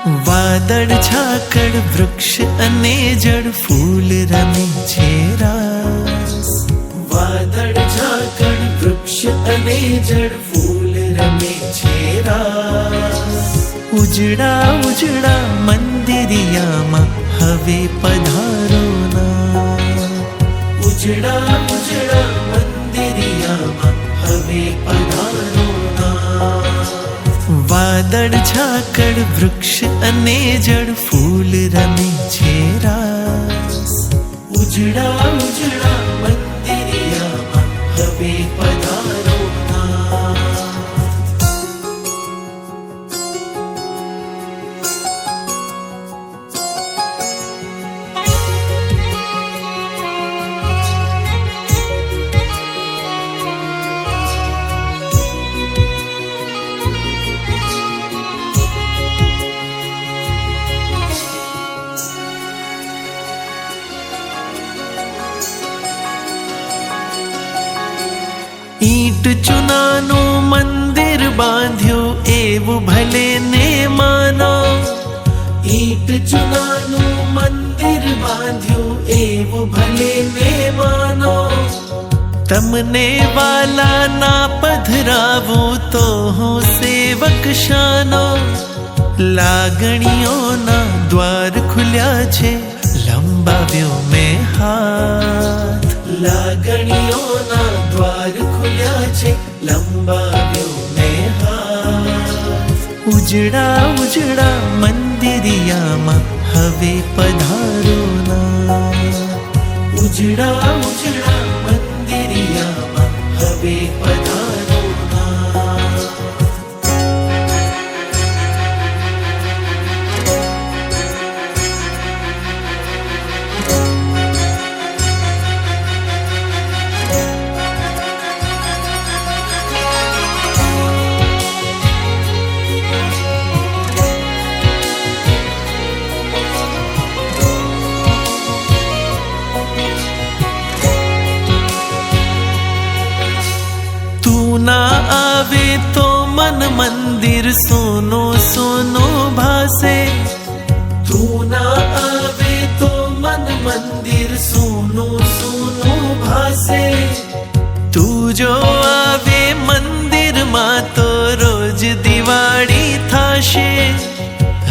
વાદળ ઝાકળ વૃક્ષ અને જળ ફૂલ રમે છે રાસ. વાદળ ઝાકળ વૃક્ષ અને જળ ફૂલ રમે છે રાસ. ઉજળા ઉજળા મંદિરિયામાં હવે પધારો ના. ઉજળા ઉજળા મંદિરિયામાં હવે પધારો ના. વાદળ ઝાકળ વૃક્ષ અને જળ ફૂલ રમે છે રાસ. ઉજળા ઉજળા મંદિરિયામાં હવે પધારો ના. ઈંટ ચૂનાનું મંદિર બાંધ્યું એવું ભલે ને માનો. ઈંટ ચૂનાનું મંદિર બાંધ્યું એવું ભલે ને માનો. તમને વાલા ના પધરાવું તો હું સેવક શાનો. લાગણીઓના દ્વાર ખુલ્યા છે લંબાવ્યો મેં હાથ. લાગણીઓના દ્વાર ખુલ્યા છે લંબાવ્યો મેં હાથ. ઉજળા ઉજળા મંદિરિયામાં હવે પધારો ના. ઉજળા ઉજળા મંદિરિયામાં હવે પધારો ના. ના આવે તો મન મંદિર સોનો સોનો ભાસે. તું ના આવે તો મન મંદિર સોનો સોનો ભાસે. તું જો આવે મંદિરમાં તો રોજ દિવાળી થાશે.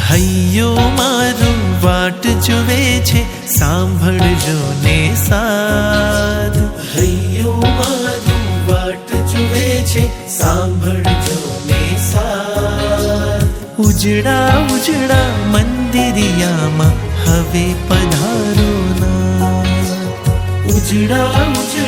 હૈયો મારું વાટ જુએ છે સાંભળજો ને સાદ. હૈયો મારું વાટ જુએ છે સાંભળજો ને સાદ. ઉજળા ઉજળા મંદિરિયામાં હવે પધારો ના. ઉજળા ઉજળા